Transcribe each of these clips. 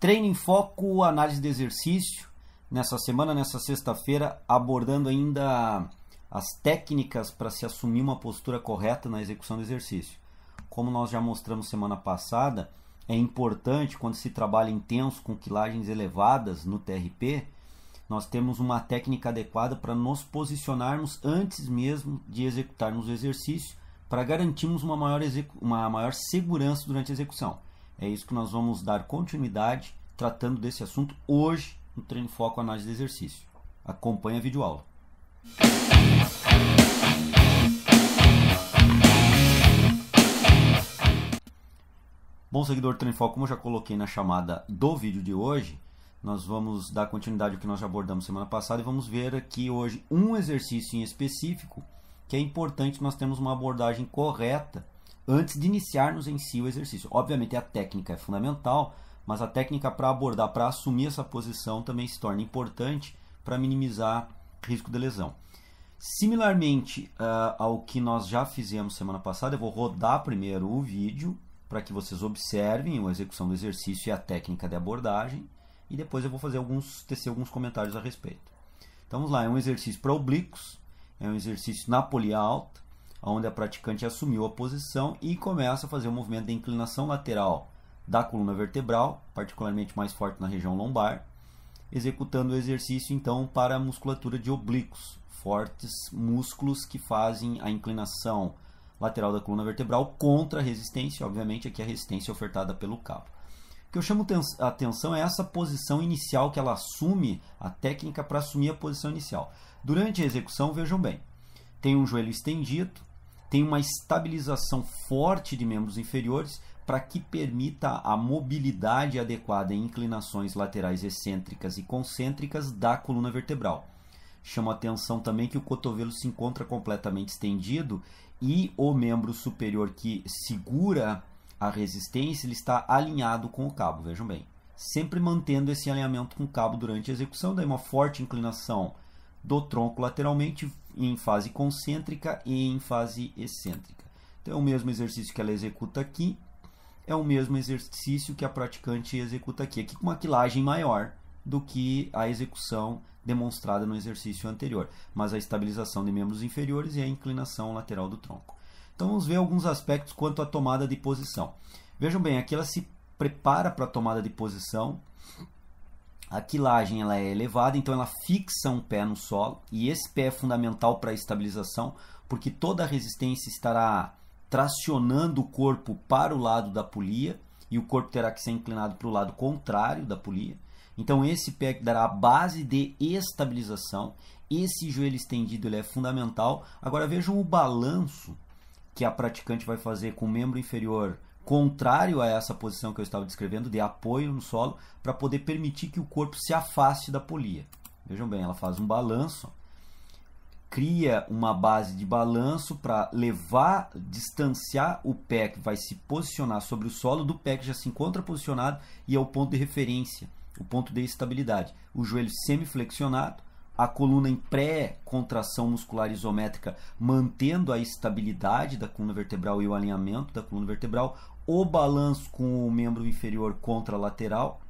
Treino em foco, análise de exercício. Nessa semana, nessa sexta-feira, abordando ainda as técnicas para se assumir uma postura correta na execução do exercício. Como nós já mostramos semana passada, é importante quando se trabalha intenso com quilagens elevadas no TRP, nós temos uma técnica adequada para nos posicionarmos antes mesmo de executarmos o exercício, para garantirmos uma maior segurança durante a execução. É isso que nós vamos dar continuidade tratando desse assunto hoje no Treino em Foco Análise de Exercício. Acompanhe a videoaula. Bom, seguidor do Treino em Foco, como eu já coloquei na chamada do vídeo de hoje, nós vamos dar continuidade ao que nós já abordamos semana passada e vamos ver aqui hoje um exercício em específico que é importante nós termos uma abordagem correta antes de iniciarmos em si o exercício. Obviamente a técnica é fundamental, mas a técnica para abordar, para assumir essa posição também se torna importante para minimizar risco de lesão. Similarmente ao que nós já fizemos semana passada, eu vou rodar primeiro o vídeo para que vocês observem a execução do exercício e a técnica de abordagem e depois eu vou tecer alguns comentários a respeito. Então vamos lá, é um exercício para oblíquos, é um exercício na polia alta, onde a praticante assumiu a posição e começa a fazer o movimento de inclinação lateral da coluna vertebral, particularmente mais forte na região lombar, executando o exercício então para a musculatura de oblíquos, fortes músculos que fazem a inclinação lateral da coluna vertebral contra a resistência, obviamente aqui a resistência ofertada pelo cabo. O que eu chamo a atenção é essa posição inicial que ela assume, a técnica para assumir a posição inicial. Durante a execução, vejam bem, tem um joelho estendido, tem uma estabilização forte de membros inferiores para que permita a mobilidade adequada em inclinações laterais excêntricas e concêntricas da coluna vertebral. Chama a atenção também que o cotovelo se encontra completamente estendido e o membro superior que segura a resistência ele está alinhado com o cabo, vejam bem. Sempre mantendo esse alinhamento com o cabo durante a execução, daí uma forte inclinação do tronco lateralmente em fase concêntrica e em fase excêntrica. Então é o mesmo exercício que ela executa aqui, é o mesmo exercício que a praticante executa aqui com uma quilagem maior do que a execução demonstrada no exercício anterior, mas a estabilização de membros inferiores e a inclinação lateral do tronco. Então vamos ver alguns aspectos quanto à tomada de posição. Vejam bem, aqui ela se prepara para a tomada de posição. A quilagem ela é elevada, então ela fixa um pé no solo, e esse pé é fundamental para a estabilização, porque toda a resistência estará tracionando o corpo para o lado da polia, e o corpo terá que ser inclinado para o lado contrário da polia. Então esse pé dará a base de estabilização, esse joelho estendido ele é fundamental. Agora vejam o balanço que a praticante vai fazer com o membro inferior contrário a essa posição que eu estava descrevendo, de apoio no solo, para poder permitir que o corpo se afaste da polia. Vejam bem, ela faz um balanço, cria uma base de balanço para distanciar o pé que vai se posicionar sobre o solo do pé que já se encontra posicionado e é o ponto de referência, o ponto de estabilidade. O joelho semiflexionado, a coluna em pré-contração muscular isométrica, mantendo a estabilidade da coluna vertebral e o alinhamento da coluna vertebral, o balanço com o membro inferior contralateral,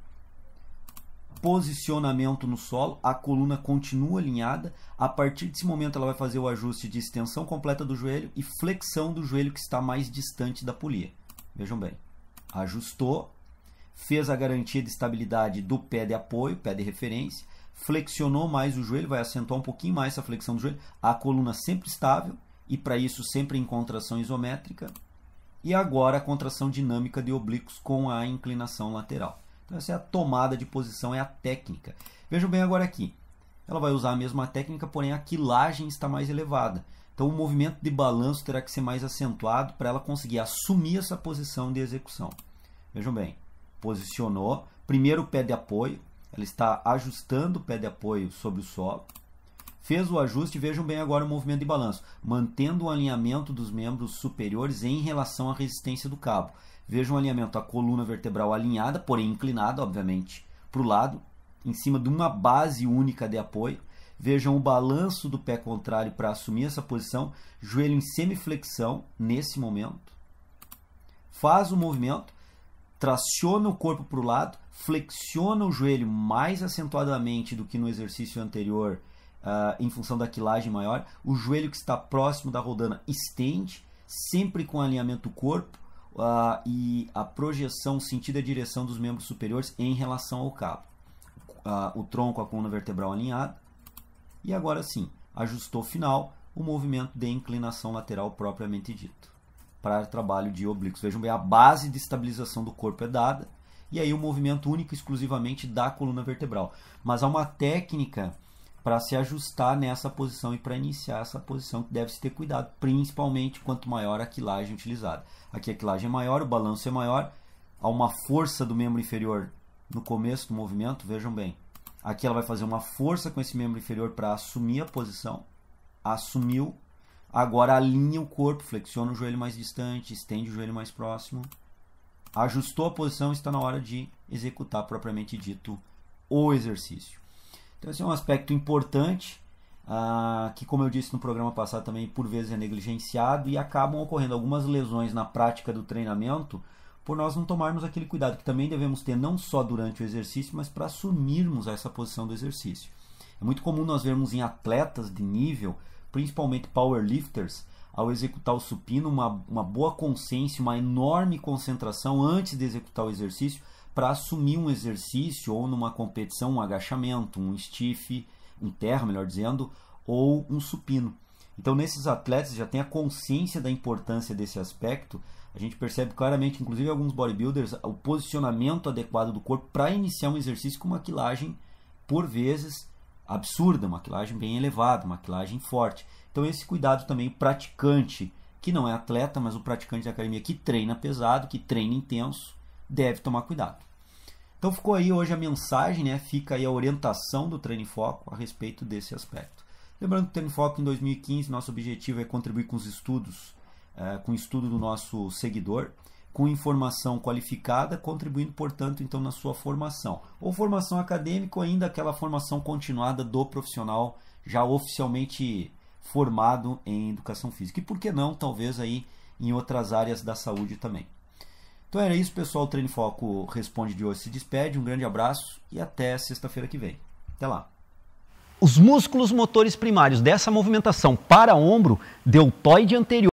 posicionamento no solo, a coluna continua alinhada. A partir desse momento ela vai fazer o ajuste de extensão completa do joelho e flexão do joelho que está mais distante da polia. Vejam bem, ajustou, fez a garantia de estabilidade do pé de apoio, pé de referência, flexionou mais o joelho, vai acentuar um pouquinho mais essa flexão do joelho, a coluna sempre estável e para isso sempre em contração isométrica. E agora a contração dinâmica de oblíquos com a inclinação lateral. Então essa é a tomada de posição, é a técnica. Vejam bem agora aqui, ela vai usar a mesma técnica, porém a quilagem está mais elevada. Então o movimento de balanço terá que ser mais acentuado para ela conseguir assumir essa posição de execução. Vejam bem, posicionou, primeiro o pé de apoio, ela está ajustando o pé de apoio sobre o solo, fez o ajuste, vejam bem agora o movimento de balanço, mantendo o alinhamento dos membros superiores em relação à resistência do cabo. Vejam o alinhamento, a coluna vertebral alinhada, porém inclinada, obviamente, para o lado, em cima de uma base única de apoio. Vejam o balanço do pé contrário para assumir essa posição, joelho em semiflexão nesse momento. Faz o movimento, traciona o corpo para o lado, flexiona o joelho mais acentuadamente do que no exercício anterior, em função da quilagem maior. O joelho que está próximo da rodana estende, sempre com alinhamento do corpo, e a projeção, sentido e a direção dos membros superiores em relação ao cabo. O tronco, a coluna vertebral alinhada. E agora sim, ajustou final, o movimento de inclinação lateral propriamente dito, para trabalho de oblíquos. Vejam bem, a base de estabilização do corpo é dada, e aí o movimento único exclusivamente da coluna vertebral. Mas há uma técnica para se ajustar nessa posição e para iniciar essa posição que deve-se ter cuidado, principalmente quanto maior a quilagem utilizada. Aqui a quilagem é maior, o balanço é maior, há uma força do membro inferior no começo do movimento, vejam bem. Aqui ela vai fazer uma força com esse membro inferior para assumir a posição. Assumiu. Agora alinha o corpo, flexiona o joelho mais distante, estende o joelho mais próximo. Ajustou a posição, está na hora de executar propriamente dito o exercício. Então esse é um aspecto importante, que, como eu disse no programa passado, também por vezes é negligenciado e acabam ocorrendo algumas lesões na prática do treinamento por nós não tomarmos aquele cuidado que também devemos ter não só durante o exercício, mas para assumirmos essa posição do exercício. É muito comum nós vermos em atletas de nível, principalmente powerlifters, ao executar o supino, uma boa consciência, uma enorme concentração antes de executar o exercício para assumir um exercício ou numa competição, um agachamento, um stiff, um terra, melhor dizendo, ou um supino. Então, nesses atletas já tem a consciência da importância desse aspecto. A gente percebe claramente, inclusive alguns bodybuilders, o posicionamento adequado do corpo para iniciar um exercício com uma quilagem, por vezes, absurda, uma quilagem bem elevada, uma quilagem forte. Então esse cuidado também, o praticante, que não é atleta, mas o praticante da academia que treina pesado, que treina intenso, deve tomar cuidado. Então ficou aí hoje a mensagem, né? Fica aí a orientação do Treino em Foco a respeito desse aspecto. Lembrando que o Treino em Foco em 2015, nosso objetivo é contribuir com os estudos, com o estudo do nosso seguidor, com informação qualificada, contribuindo, portanto, então na sua formação. Ou formação acadêmica ou ainda aquela formação continuada do profissional já oficialmente formado em educação física. E por que não, talvez aí em outras áreas da saúde também. Então era isso, pessoal. O Treino em Foco Responde de hoje se despede. Um grande abraço e até sexta-feira que vem. Até lá. Os músculos motores primários dessa movimentação para ombro, deltoide anterior,